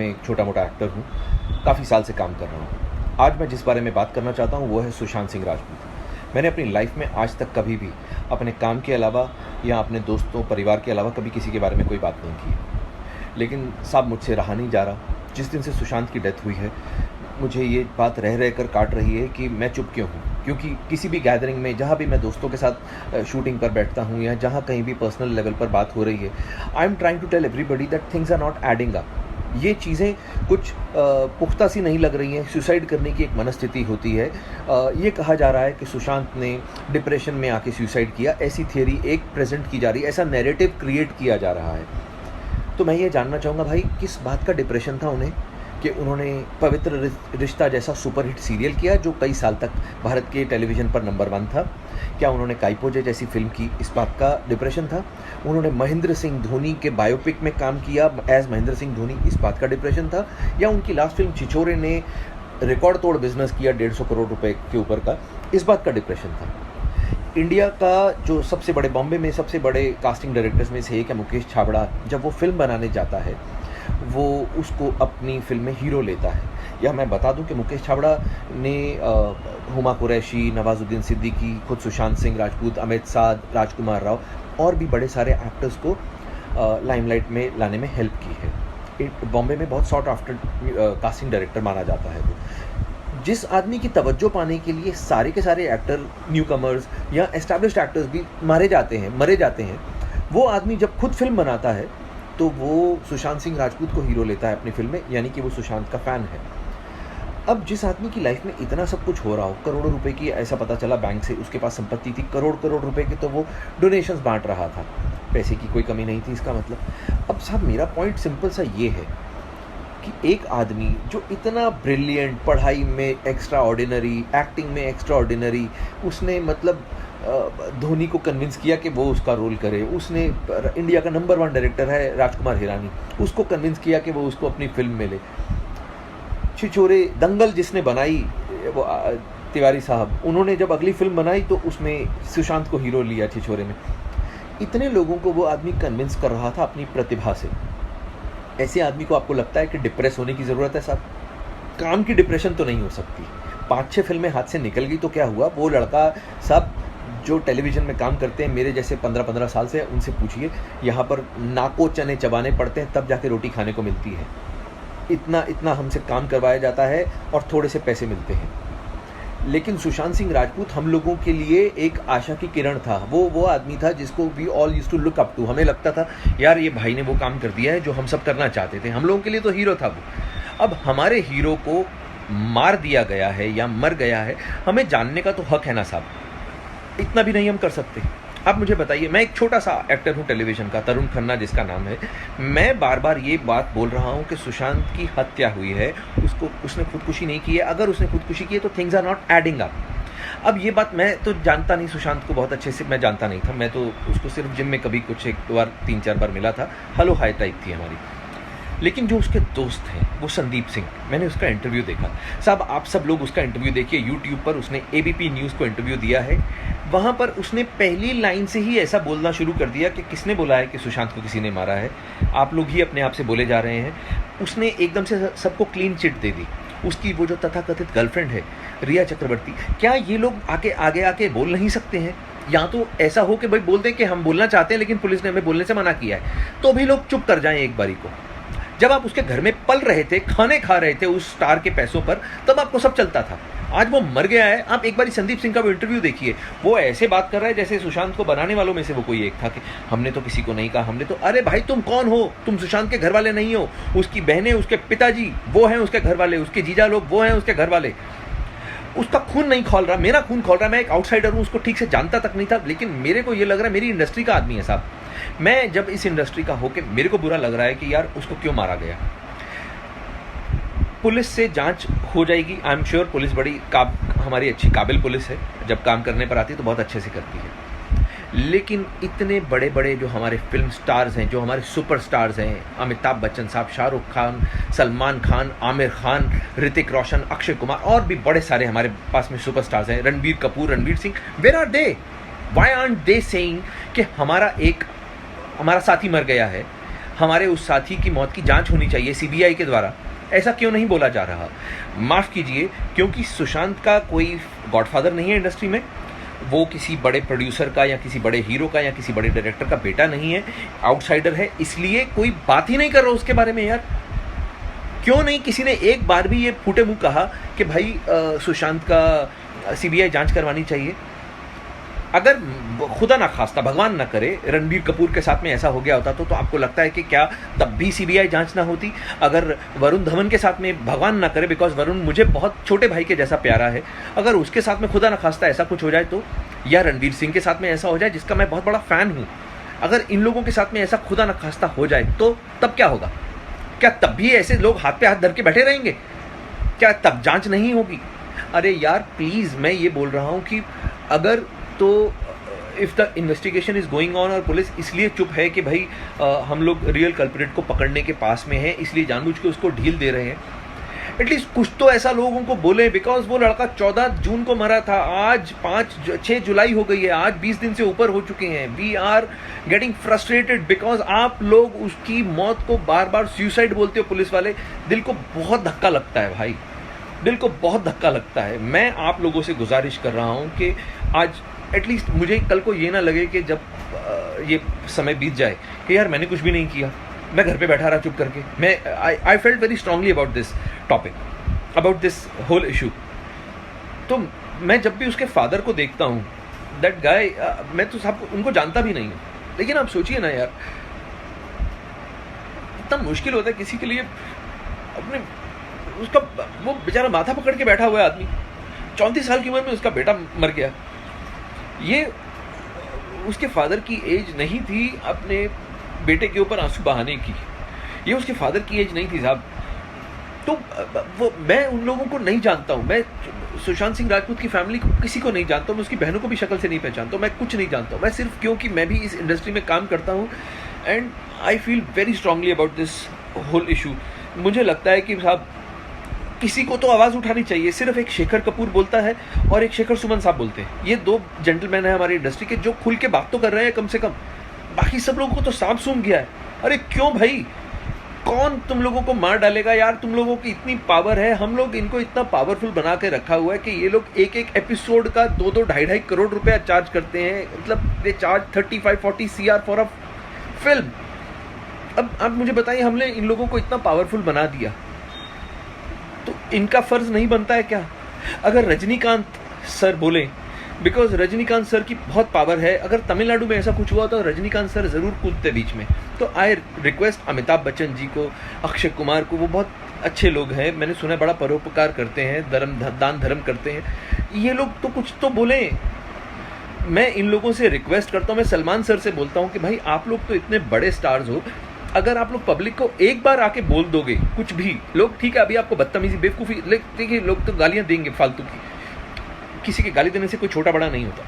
मैं एक छोटा-मोटा एक्टर हूँ, काफ़ी साल से काम कर रहा हूँ। आज मैं जिस बारे में बात करना चाहता हूँ वो है सुशांत सिंह राजपूत। मैंने अपनी लाइफ में आज तक कभी भी अपने काम के अलावा या अपने दोस्तों, परिवार के अलावा कभी किसी के बारे में कोई बात नहीं की। लेकिन साहब मुझसे रहा नहीं जा रहा। जिस दिन से सुशांत की डेथ हुई है, मुझे ये बात रह कर काट रही है कि मैं चुप क्यों हूँ। क्योंकि किसी भी गैदरिंग में जहाँ भी मैं दोस्तों के साथ शूटिंग पर बैठता हूँ या जहाँ कहीं भी पर्सनल लेवल पर बात हो रही है, I am trying to tell everybody that things are not adding up. ये चीज़ें कुछ पुख्ता सी नहीं लग रही हैं। सुसाइड करने की एक मनस्थिति होती है। ये कहा जा रहा है कि सुशांत ने डिप्रेशन में आके सुसाइड किया, ऐसी थियरी एक प्रेजेंट की जा रही है, ऐसा नैरेटिव क्रिएट किया जा रहा है। तो मैं ये जानना चाहूँगा भाई, किस बात का डिप्रेशन था उन्हें कि उन्होंने पवित्र रिश्ता जैसा सुपरहिट सीरियल किया जो कई साल तक भारत के टेलीविज़न पर नंबर 1 था। क्या उन्होंने काइपोजे जैसी फिल्म की, इस बात का डिप्रेशन था? उन्होंने महेंद्र सिंह धोनी के बायोपिक में काम किया एज महेंद्र सिंह धोनी, इस बात का डिप्रेशन था? या उनकी लास्ट फिल्म छिछोरे ने रिकॉर्ड तोड़ बिजनेस किया 150 करोड़ रुपए के ऊपर का, इस बात का डिप्रेशन था? इंडिया का जो सबसे बड़े, बॉम्बे में सबसे बड़े कास्टिंग डायरेक्टर्स में से एक है मुकेश छाबड़ा, जब वो फिल्म बनाने जाता है वो उसको अपनी फिल्म में हीरो लेता है। या मैं बता दूं कि मुकेश छाबड़ा ने हुमा कुरैशी, नवाजुद्दीन सिद्दीकी, खुद सुशांत सिंह राजपूत, अमित साध, राजकुमार राव और भी बड़े सारे एक्टर्स को लाइमलाइट में लाने में हेल्प की है। बॉम्बे में बहुत सॉर्ट आफ्टर कास्टिंग डायरेक्टर माना जाता है वो। जिस आदमी की तवज्जो पाने के लिए सारे के सारे एक्टर, न्यू कमर्स या एस्टैब्लिश्ड एक्टर्स भी मरे जाते हैं, वो आदमी जब खुद फिल्म बनाता है तो वो सुशांत सिंह राजपूत को हीरो लेता है अपनी फिल्म में, यानी कि वो सुशांत का फ़ैन है। अब जिस आदमी की लाइफ में इतना सब कुछ हो रहा हो, करोड़ों रुपए की, ऐसा पता चला बैंक से उसके पास संपत्ति थी, करोड़ रुपए की, तो वो डोनेशंस बांट रहा था। पैसे की कोई कमी नहीं थी इसका मतलब। अब साहब मेरा पॉइंट सिंपल सा ये है कि एक आदमी जो इतना ब्रिलियंट, पढ़ाई में एक्स्ट्रा ऑर्डिनरी, एक्टिंग में एक्स्ट्रा ऑर्डिनरी, उसने मतलब धोनी को कन्विंस किया कि वो उसका रोल करे। उसने इंडिया का नंबर 1 डायरेक्टर है राजकुमार हिरानी, उसको कन्विंस किया कि वो उसको अपनी फिल्म में ले। छिछोरे, दंगल जिसने बनाई वो तिवारी साहब, उन्होंने जब अगली फिल्म बनाई तो उसमें सुशांत को हीरो लिया छिछोरे में। इतने लोगों को वो आदमी कन्विंस कर रहा था अपनी प्रतिभा से। ऐसे आदमी को आपको लगता है कि डिप्रेस होने की ज़रूरत है साहब? काम की डिप्रेशन तो नहीं हो सकती। 5-6 फिल्में हाथ से निकल गई तो क्या हुआ? वो लड़का साहब जो टेलीविज़न में काम करते हैं, मेरे जैसे 15-15 साल से, उनसे पूछिए, यहाँ पर नाको चने चबाने पड़ते हैं तब जाके रोटी खाने को मिलती है। इतना हमसे काम करवाया जाता है और थोड़े से पैसे मिलते हैं। लेकिन सुशांत सिंह राजपूत हम लोगों के लिए एक आशा की किरण था। वो आदमी था जिसको we all used to look up to. हमें लगता था यार ये भाई ने वो काम कर दिया है जो हम सब करना चाहते थे। हम लोगों के लिए तो हीरो था वो। अब हमारे हीरो को मार दिया गया है या मर गया है, हमें जानने का तो हक है ना साहब? इतना भी नहीं हम कर सकते? आप मुझे बताइए, मैं एक छोटा सा एक्टर हूँ टेलीविज़न का, तरुण खन्ना जिसका नाम है। मैं बार बार ये बात बोल रहा हूँ कि सुशांत की हत्या हुई है, उसने खुदकुशी नहीं की है। अगर उसने खुदकुशी की है तो things are not adding up. अब ये बात मैं तो जानता नहीं, सुशांत को बहुत अच्छे से मैं जानता नहीं था। मैं तो उसको सिर्फ जिम में कभी कुछ 1 बार 3-4 बार मिला था। हेलो हाय टाइप थी हमारी। लेकिन जो उसके दोस्त हैं वो संदीप सिंह, मैंने उसका इंटरव्यू देखा साहब। आप सब लोग उसका इंटरव्यू देखिए यूट्यूब पर। उसने एबीपी न्यूज़ को इंटरव्यू दिया है। वहाँ पर उसने पहली लाइन से ही ऐसा बोलना शुरू कर दिया कि किसने बोला है कि सुशांत को किसी ने मारा है? आप लोग ही अपने आप से बोले जा रहे हैं। उसने एकदम से सबको क्लीन चिट दे दी। उसकी वो जो तथाकथित गर्लफ्रेंड है रिया चक्रवर्ती, क्या ये लोग आगे आके बोल नहीं सकते हैं? या तो ऐसा हो कि भाई बोल दें कि हम बोलना चाहते हैं लेकिन पुलिस ने हमें बोलने से मना किया है, तो भी लोग चुप कर जाएं एक बारी को। जब आप उसके घर में पल रहे थे, खाने खा रहे थे उस स्टार के पैसों पर, तब आपको सब चलता था। आज वो मर गया है। आप एक बारी संदीप सिंह का वो इंटरव्यू देखिए। वो ऐसे बात कर रहा है जैसे सुशांत को बनाने वालों में से वो कोई एक था कि हमने तो किसी को नहीं कहा, हमने तो। अरे भाई तुम कौन हो? तुम सुशांत के घर वाले नहीं हो। उसकी बहनें, उसके पिताजी वो हैं उसके घर वाले, उसके जीजा लोग वो हैं उसके घर वाले। उसका खून नहीं खौल रहा, मेरा खून खौल रहा। मैं एक आउटसाइडर हूँ, उसको ठीक से जानता तक नहीं था, लेकिन मेरे को ये लग रहा है मेरी इंडस्ट्री का आदमी है साहब। मैं जब इस इंडस्ट्री का होकर मेरे को बुरा लग रहा है कि यार उसको क्यों मारा गया। पुलिस से जांच हो जाएगी, आई एम श्योर। पुलिस बड़ी हमारी अच्छी काबिल पुलिस है, जब काम करने पर आती है तो बहुत अच्छे से करती है। लेकिन इतने बड़े बड़े जो हमारे फिल्म स्टार्स हैं, जो हमारे सुपर स्टार्स हैं, अमिताभ बच्चन साहब, शाहरुख खान, सलमान खान, आमिर खान, ऋतिक रोशन, अक्षय कुमार और भी बड़े सारे हमारे पास में सुपर स्टार्स हैं, Ranbir Kapoor, Ranveer Singh, where are they? Why aren't they saying कि हमारा साथी मर गया है, हमारे उस साथी की मौत की जांच होनी चाहिए सीबीआई के द्वारा, ऐसा क्यों नहीं बोला जा रहा? माफ़ कीजिए, क्योंकि सुशांत का कोई गॉडफादर नहीं है इंडस्ट्री में, वो किसी बड़े प्रोड्यूसर का या किसी बड़े हीरो का या किसी बड़े डायरेक्टर का बेटा नहीं है, आउटसाइडर है, इसलिए कोई बात ही नहीं कर रहा उसके बारे में। यार क्यों नहीं किसी ने एक बार भी ये फूटे मुंह कहा कि भाई सुशांत का सीबीआई जांच करवानी चाहिए? अगर खुदा ना खास्ता, भगवान ना करे, रणबीर कपूर के साथ में ऐसा हो गया होता तो आपको लगता है कि क्या तब भी सीबीआई जांच ना होती? अगर वरुण धवन के साथ में, भगवान ना करे, बिकॉज वरुण मुझे बहुत छोटे भाई के जैसा प्यारा है, अगर उसके साथ में खुदा ना खास्ता ऐसा कुछ हो जाए तो, या रणवीर सिंह के साथ में ऐसा हो जाए जिसका मैं बहुत बड़ा फ़ैन हूँ, अगर इन लोगों के साथ में ऐसा खुदा ना खास्ता हो जाए तो तब क्या होगा? क्या तब भी ऐसे लोग हाथ पे हाथ धर के बैठे रहेंगे? क्या तब जांच नहीं होगी? अरे यार प्लीज़, मैं ये बोल रहा हूँ कि अगर तो if the investigation is going on और पुलिस इसलिए चुप है कि भाई हम लोग रियल कल्प्रिट को पकड़ने के पास में हैं, इसलिए जानबूझ के उसको ढील दे रहे हैं, एटलीस्ट कुछ तो ऐसा लोगों को बोले। बिकॉज वो लड़का 14 जून को मरा था, आज 6 जुलाई हो गई है, आज 20 दिन से ऊपर हो चुके हैं। We are getting frustrated because आप लोग उसकी मौत को बार बार सुसाइड बोलते हो पुलिस वाले। दिल को बहुत धक्का लगता है भाई, दिल को बहुत धक्का लगता है। मैं आप लोगों से गुजारिश कर रहा हूँ कि आज एटलीस्ट मुझे कल को ये ना लगे कि जब ये समय बीत जाए कि यार मैंने कुछ भी नहीं किया, मैं घर पे बैठा रहा चुप करके। मैं I felt very strongly about this topic, about this whole issue. तो मैं जब भी उसके फादर को देखता हूँ, दैट गाय, मैं तो सब उनको जानता भी नहीं हूँ, लेकिन आप सोचिए ना यार, इतना मुश्किल होता है किसी के लिए अपने, उसका वो बेचारा माथा पकड़ के बैठा हुआ है आदमी, 34 साल की उम्र में उसका बेटा मर गया। ये उसके फादर की एज नहीं थी अपने बेटे के ऊपर आंसू बहाने की, ये उसके फादर की एज नहीं थी साहब। तो वो मैं उन लोगों को नहीं जानता हूँ, मैं सुशांत सिंह राजपूत की फैमिली को किसी को नहीं जानता हूँ, मैं उसकी बहनों को भी शक्ल से नहीं पहचानता हूँ, मैं कुछ नहीं जानता हूँ। मैं सिर्फ क्योंकि मैं भी इस इंडस्ट्री में काम करता हूँ and I feel very strongly about this whole issue. मुझे लगता है कि साहब किसी को तो आवाज़ उठानी चाहिए। सिर्फ एक शेखर कपूर बोलता है और एक शेखर सुमन साहब बोलते हैं, ये 2 जेंटलमैन हैं हमारी इंडस्ट्री के जो खुल के बात तो कर रहे हैं कम से कम, बाकी सब लोगों को तो सांप सूंघ गया है। अरे क्यों भाई, कौन तुम लोगों को मार डालेगा यार? तुम लोगों की इतनी पावर है, हम लोग इनको इतना पावरफुल बना के रखा हुआ है कि ये लोग एक एपिसोड का 2-2 ढाई करोड़ रुपया चार्ज करते हैं। मतलब they charge 35-40 CR for a film. अब आप मुझे बताइए, हमने इन लोगों को इतना पावरफुल बना दिया तो इनका फर्ज नहीं बनता है क्या? अगर रजनीकांत सर बोले, बिकॉज रजनीकांत सर की बहुत पावर है, अगर तमिलनाडु में ऐसा कुछ हुआ तो रजनीकांत सर ज़रूर कूदते बीच में। तो आई रिक्वेस्ट अमिताभ बच्चन जी को, अक्षय कुमार को, वो बहुत अच्छे लोग हैं, मैंने सुना बड़ा परोपकार करते हैं, दान धर्म करते हैं, ये लोग तो कुछ तो बोलें। मैं इन लोगों से रिक्वेस्ट करता हूँ, मैं सलमान सर से बोलता हूँ कि भाई आप लोग तो इतने बड़े स्टार्स हो, अगर आप लोग पब्लिक को एक बार आके बोल दोगे कुछ भी, लोग ठीक है अभी आपको बदतमीजी बेवकूफ़ी देखिए, लोग तो गालियाँ देंगे फालतू की, किसी के गाली देने से कोई छोटा बड़ा नहीं होता,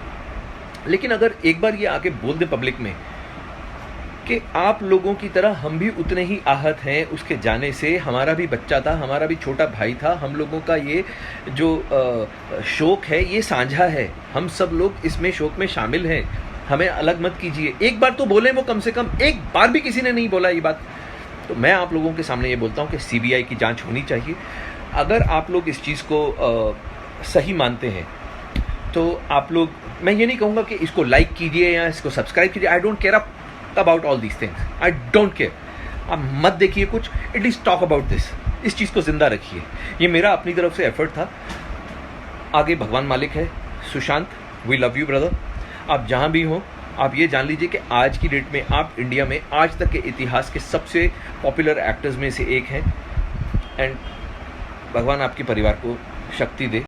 लेकिन अगर एक बार ये आके बोल दे पब्लिक में कि आप लोगों की तरह हम भी उतने ही आहत हैं उसके जाने से, हमारा भी बच्चा था, हमारा भी छोटा भाई था, हम लोगों का ये जो शोक है ये साझा है, हम सब लोग इसमें शोक में शामिल हैं, हमें अलग मत कीजिए। एक बार तो बोले वो, कम से कम एक बार भी किसी ने नहीं बोला ये बात। तो मैं आप लोगों के सामने ये बोलता हूँ कि सीबीआई की जांच होनी चाहिए। अगर आप लोग इस चीज़ को सही मानते हैं तो आप लोग, मैं ये नहीं कहूँगा कि इसको लाइक कीजिए या इसको सब्सक्राइब कीजिए, I don't care about all these things, I don't care. आप मत देखिए कुछ, एटलीस्ट टॉक अबाउट दिस, इस चीज़ को ज़िंदा रखिए। ये मेरा अपनी तरफ से एफर्ट था, आगे भगवान मालिक है। Sushant, we love you brother. आप जहाँ भी हों, आप ये जान लीजिए कि आज की डेट में आप इंडिया में आज तक के इतिहास के सबसे पॉपुलर एक्टर्स में से एक हैं, एंड भगवान आपके परिवार को शक्ति दे।